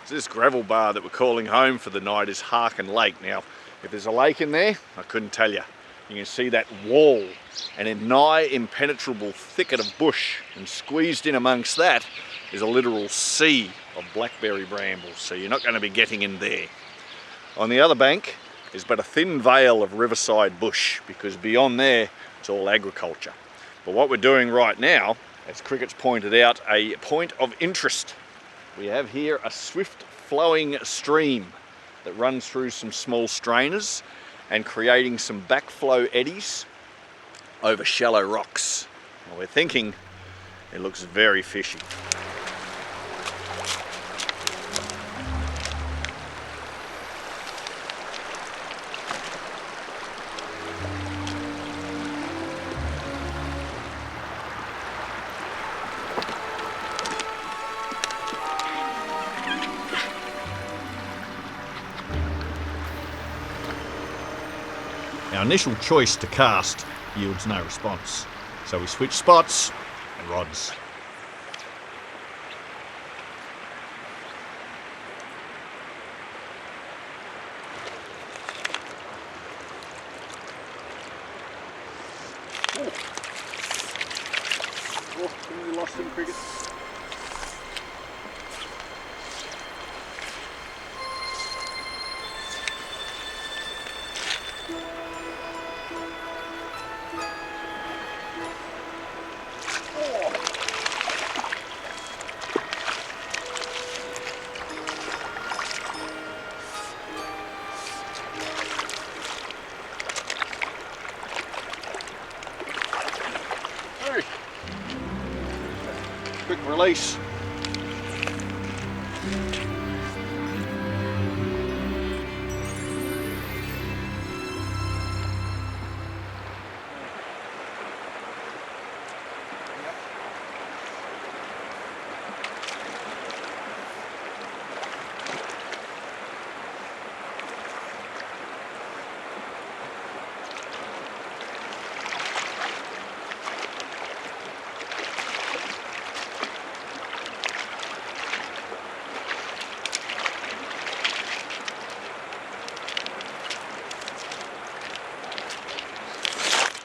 So this gravel bar that we're calling home for the night is Harken Lake. Now, if there's a lake in there, I couldn't tell you. You can see that wall and a nigh impenetrable thicket of bush, and squeezed in amongst that is a literal sea of blackberry brambles, so you're not going to be getting in there. On the other bank is but a thin veil of riverside bush, because beyond there it's all agriculture. But what we're doing right now, as Cricket's pointed out, a point of interest. We have here a swift flowing stream that runs through some small strainers and creating some backflow eddies over shallow rocks. Well, we're thinking it looks very fishy. Our initial choice to cast yields no response, so we switch spots and rods. Oh, we lost some cricket. Quick release.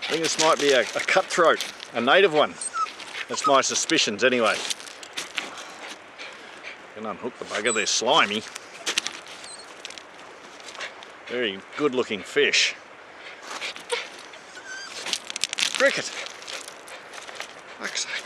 I think this might be a cutthroat, a native one. That's my suspicions anyway. Can unhook the bugger, they're slimy. Very good looking fish. Cricket! Fuck's sake.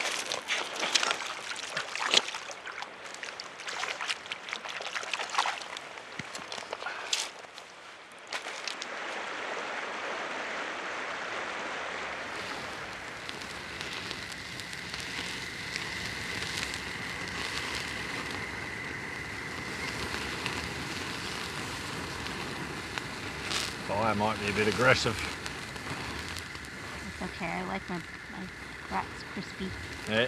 Fire might be a bit aggressive. It's okay, I like my brats crispy. Yeah.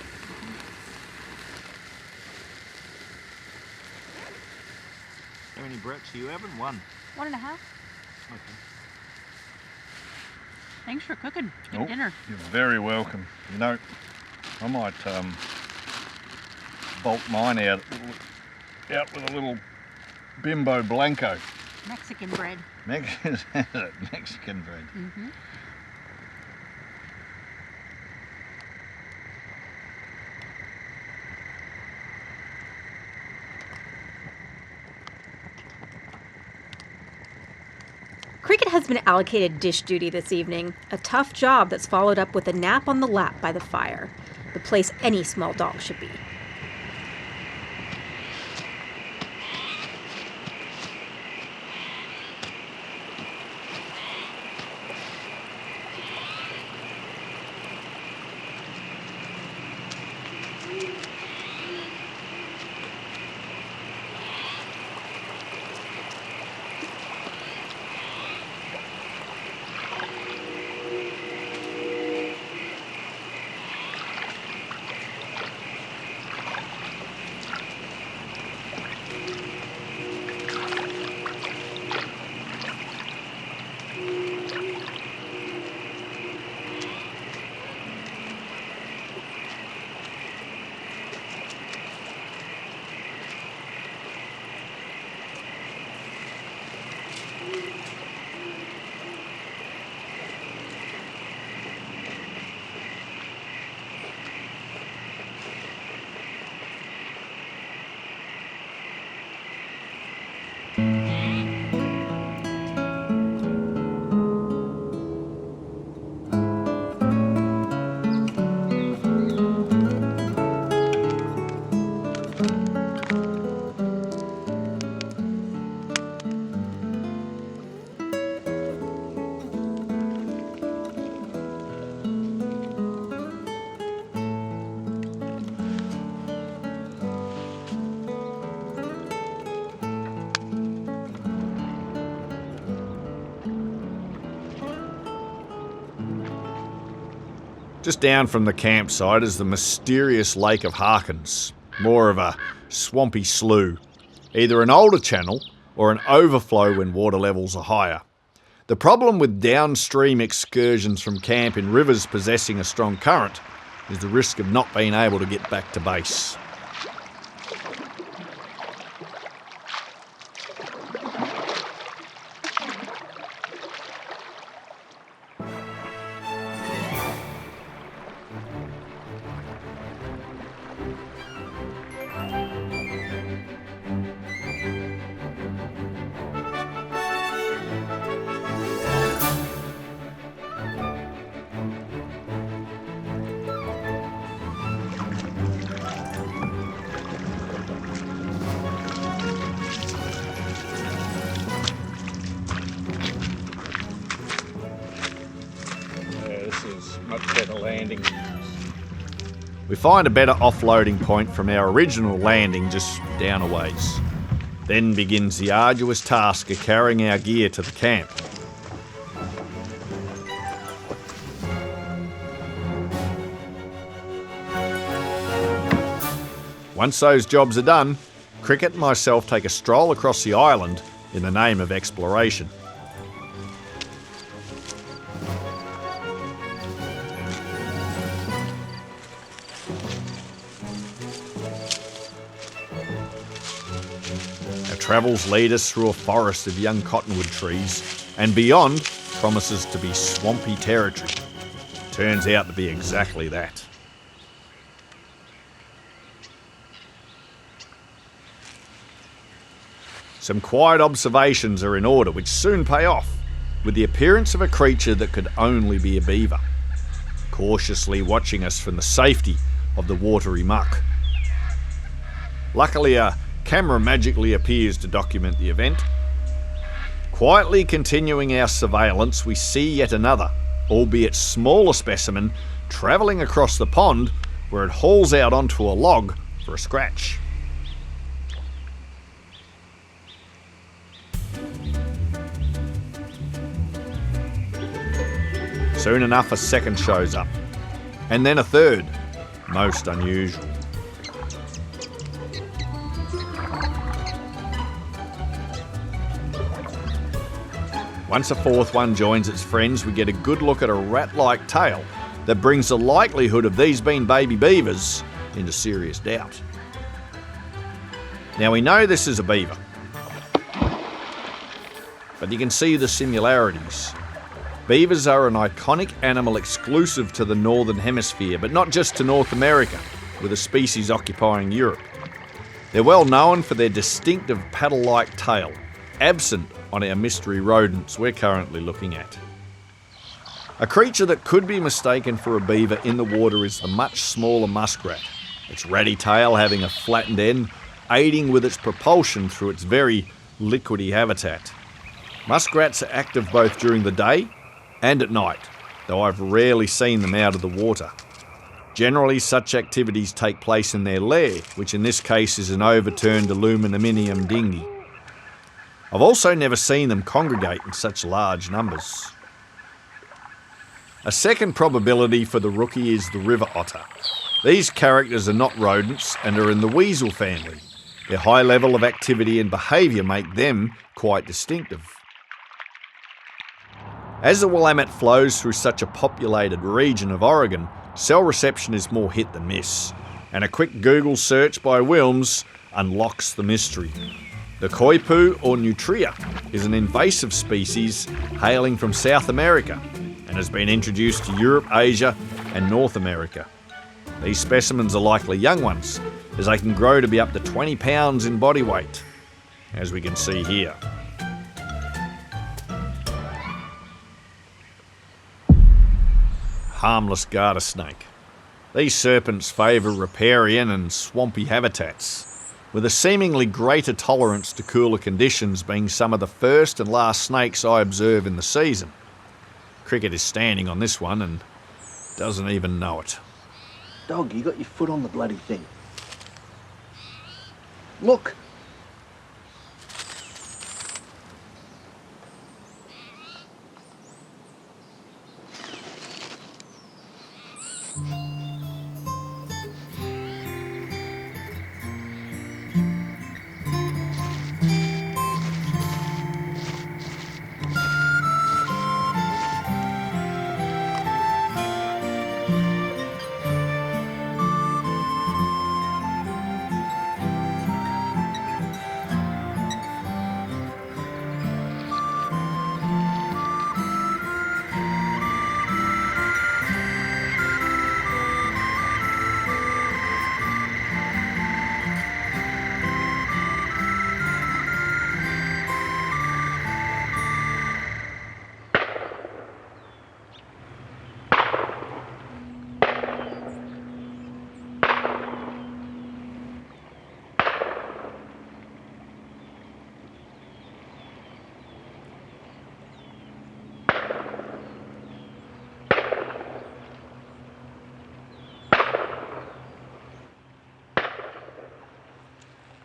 How many brats are you having? One? 1.5. Okay. Thanks for cooking. Good dinner. You're very welcome. You know, I might bulk mine out with a little bimbo blanco. Mexican bread. Mexican bread. Mm-hmm. Cricket has been allocated dish duty this evening, a tough job that's followed up with a nap on the lap by the fire, the place any small dog should be. Just down from the campsite is the mysterious Lake of Harkens, more of a swampy slough, either an older channel or an overflow when water levels are higher. The problem with downstream excursions from camp in rivers possessing a strong current is the risk of not being able to get back to base. Much better landing. We find a better offloading point from our original landing just down a ways. Then begins the arduous task of carrying our gear to the camp. Once those jobs are done, Cricket and myself take a stroll across the island in the name of exploration. Travels lead us through a forest of young cottonwood trees, and beyond promises to be swampy territory. Turns out to be exactly that. Some quiet observations are in order, which soon pay off, with the appearance of a creature that could only be a beaver, cautiously watching us from the safety of the watery muck. Luckily, a camera magically appears to document the event. Quietly continuing our surveillance, we see yet another, albeit smaller specimen, travelling across the pond where it hauls out onto a log for a scratch. Soon enough, a second shows up, and then a third, most unusual. Once a fourth one joins its friends, we get a good look at a rat-like tail that brings the likelihood of these being baby beavers into serious doubt. Now we know this is a beaver, but you can see the similarities. Beavers are an iconic animal exclusive to the Northern Hemisphere, but not just to North America, with a species occupying Europe. They're well known for their distinctive paddle-like tail, absent on our mystery rodents we're currently looking at. A creature that could be mistaken for a beaver in the water is the much smaller muskrat, its ratty tail having a flattened end, aiding with its propulsion through its very liquidy habitat. Muskrats are active both during the day and at night, though I've rarely seen them out of the water. Generally, such activities take place in their lair, which in this case is an overturned aluminium dinghy. I've also never seen them congregate in such large numbers. A second probability for the rookie is the river otter. These characters are not rodents and are in the weasel family. Their high level of activity and behaviour make them quite distinctive. As the Willamette flows through such a populated region of Oregon, cell reception is more hit than miss, and a quick Google search by Wilms unlocks the mystery. The koipu, or nutria, is an invasive species hailing from South America and has been introduced to Europe, Asia and North America. These specimens are likely young ones, as they can grow to be up to 20 pounds in body weight. as we can see here. Harmless garter snake. These serpents favour riparian and swampy habitats, with a seemingly greater tolerance to cooler conditions being some of the first and last snakes I observe in the season. Cricket is standing on this one and doesn't even know it. Dog, you got your foot on the bloody thing. Look!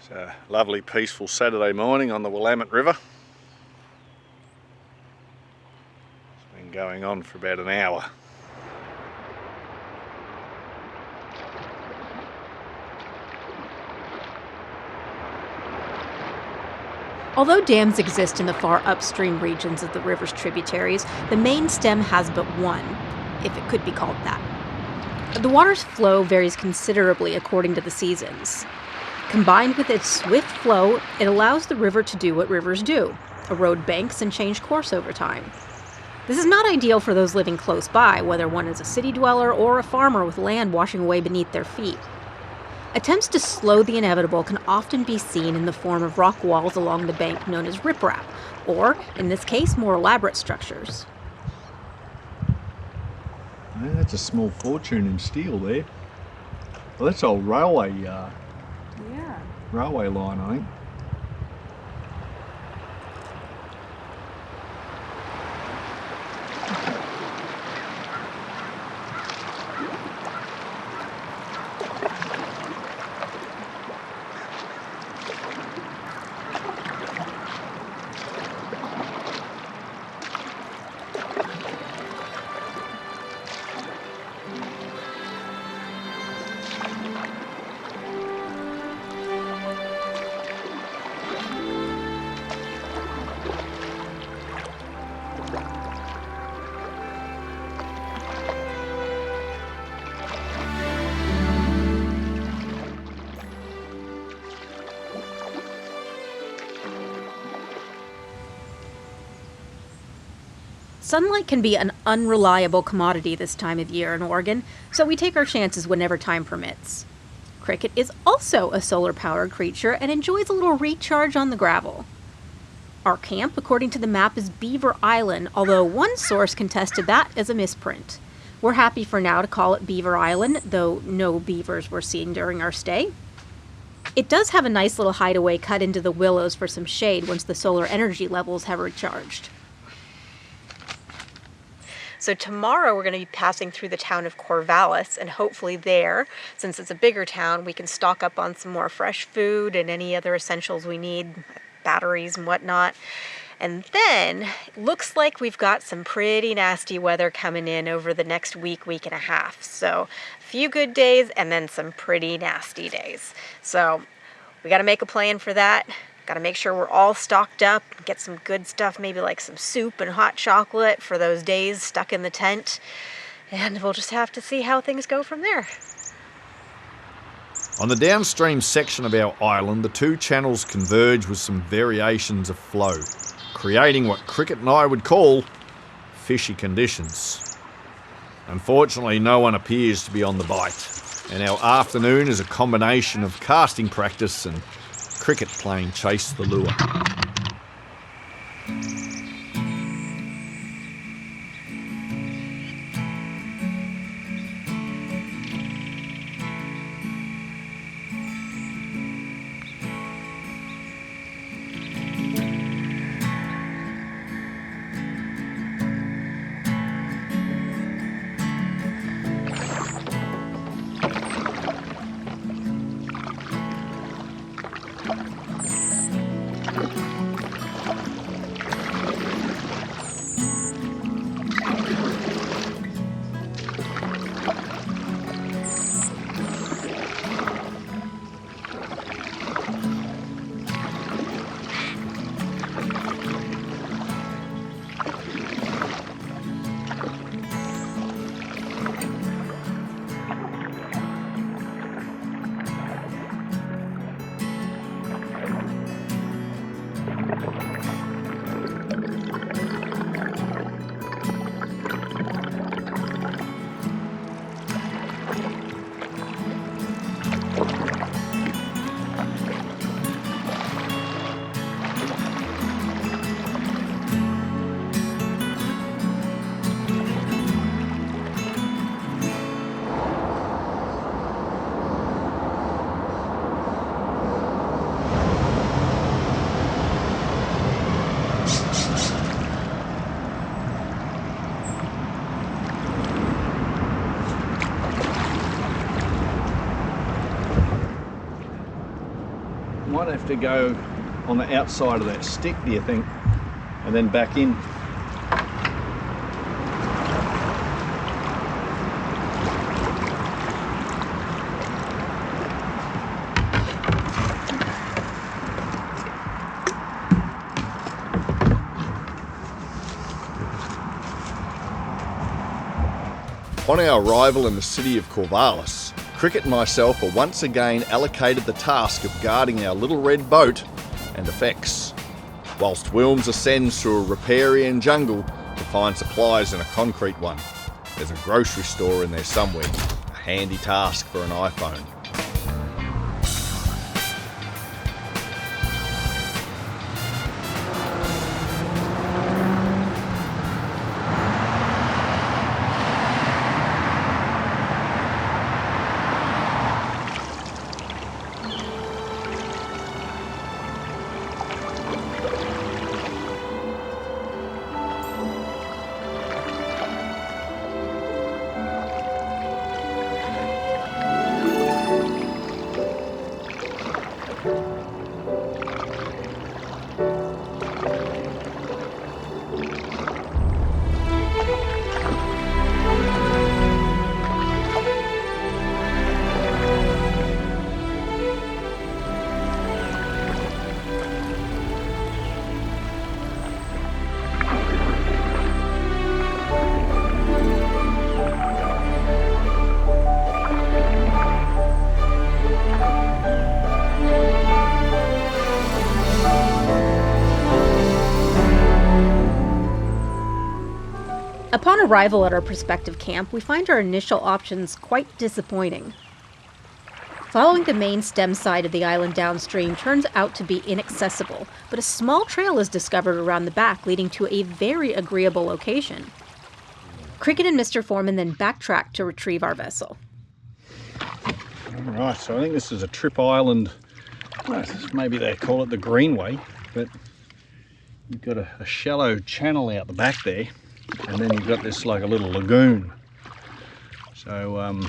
It's a lovely peaceful Saturday morning on the Willamette River. It's been going on for about an hour. Although dams exist in the far upstream regions of the river's tributaries, the main stem has but one, if it could be called that. The water's flow varies considerably according to the seasons. Combined with its swift flow, it allows the river to do what rivers do, erode banks and change course over time. This is not ideal for those living close by, whether one is a city dweller or a farmer with land washing away beneath their feet. Attempts to slow the inevitable can often be seen in the form of rock walls along the bank known as riprap, or, in this case, more elaborate structures. That's a small fortune in steel there. Well, that's old railway line, I think. Sunlight can be an unreliable commodity this time of year in Oregon, so we take our chances whenever time permits. Cricket is also a solar-powered creature and enjoys a little recharge on the gravel. Our camp, according to the map, is Beaver Island, although one source contested that as a misprint. We're happy for now to call it Beaver Island, though no beavers were seen during our stay. It does have a nice little hideaway cut into the willows for some shade once the solar energy levels have recharged. So tomorrow we're going to be passing through the town of Corvallis, and hopefully there, since it's a bigger town, we can stock up on some more fresh food and any other essentials we need, batteries and whatnot. And then it looks like we've got some pretty nasty weather coming in over the next week, week and a half. So a few good days and then some pretty nasty days. So we got to make a plan for that. Got to make sure we're all stocked up, get some good stuff, maybe like some soup and hot chocolate for those days stuck in the tent. And we'll just have to see how things go from there. On the downstream section of our island, the two channels converge with some variations of flow, creating what Cricket and I would call fishy conditions. Unfortunately, no one appears to be on the bite, and our afternoon is a combination of casting practice and cricket plane chase the lure. Might have to go on the outside of that stick, do you think? And then back in. On our arrival in the city of Corvallis, Cricket and myself are once again allocated the task of guarding our little red boat and effects, whilst Wilms ascends through a riparian jungle to find supplies in a concrete one. There's a grocery store in there somewhere, a handy task for an iPhone. Upon arrival at our prospective camp, we find our initial options quite disappointing. Following the main stem side of the island downstream turns out to be inaccessible, but a small trail is discovered around the back, leading to a very agreeable location. Cricket and Mr. Foreman then backtrack to retrieve our vessel. Alright, so I think this is a Tripp Island, well, maybe they call it the Greenway, but you've got a shallow channel out the back there, and then you've got this like a little lagoon. So, and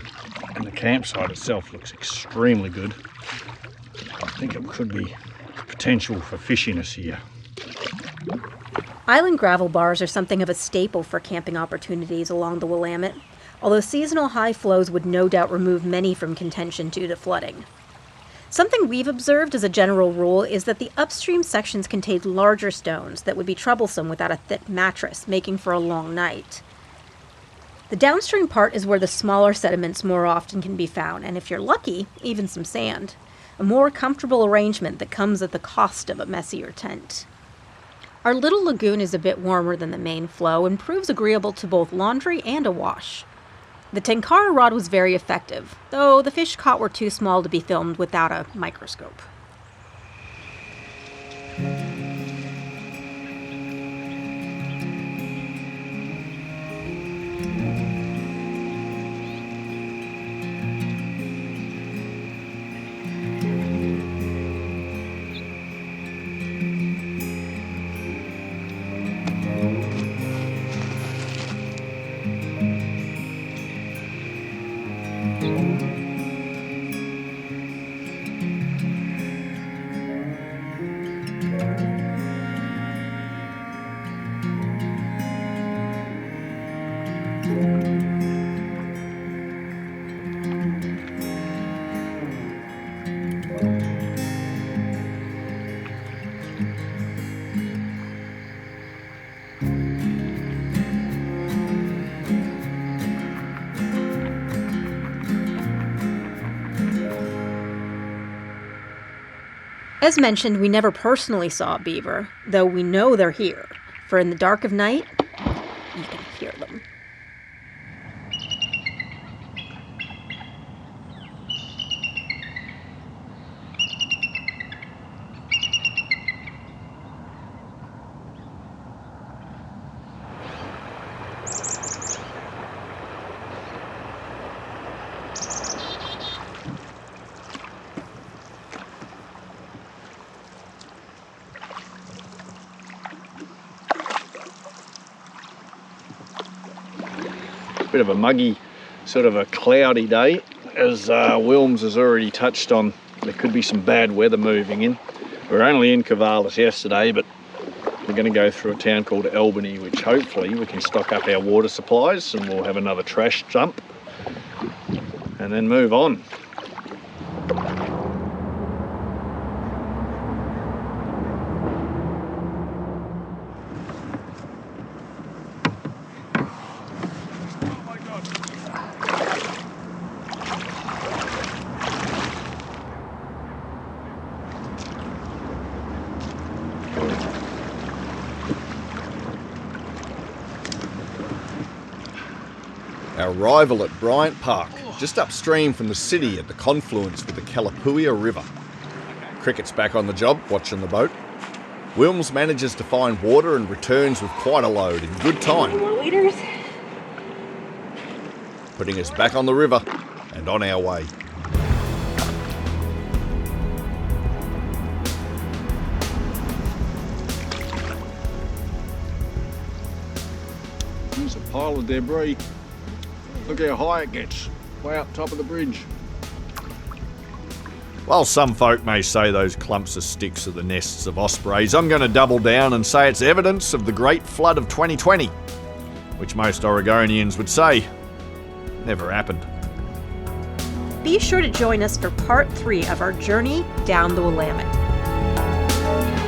the campsite itself looks extremely good. I think it could be potential for fishiness here. Island gravel bars are something of a staple for camping opportunities along the Willamette, although seasonal high flows would no doubt remove many from contention due to flooding. Something we've observed as a general rule is that the upstream sections contain larger stones that would be troublesome without a thick mattress, making for a long night. The downstream part is where the smaller sediments more often can be found, and if you're lucky, even some sand. A more comfortable arrangement that comes at the cost of a messier tent. Our little lagoon is a bit warmer than the main flow and proves agreeable to both laundry and a wash. The tenkara rod was very effective, though the fish caught were too small to be filmed without a microscope. As mentioned, we never personally saw a beaver, though we know they're here, for in the dark of night, you can hear them. Bit of a muggy, sort of a cloudy day, as Wilms has already touched on. There could be some bad weather moving in. We're only in Corvallis yesterday, but we're going to go through a town called Albany, which hopefully we can stock up our water supplies and we'll have another trash dump and then move on. Our arrival at Bryant Park, just upstream from the city at the confluence with the Calapooia River. Cricket's back on the job, watching the boat. Wilms manages to find water and returns with quite a load in good time. More liters. Putting us back on the river and on our way. There's a pile of debris. Look how high it gets, way up top of the bridge. While some folk may say those clumps of sticks are the nests of ospreys, I'm going to double down and say it's evidence of the Great Flood of 2020, which most Oregonians would say never happened. Be sure to join us for part 3 of our journey down the Willamette.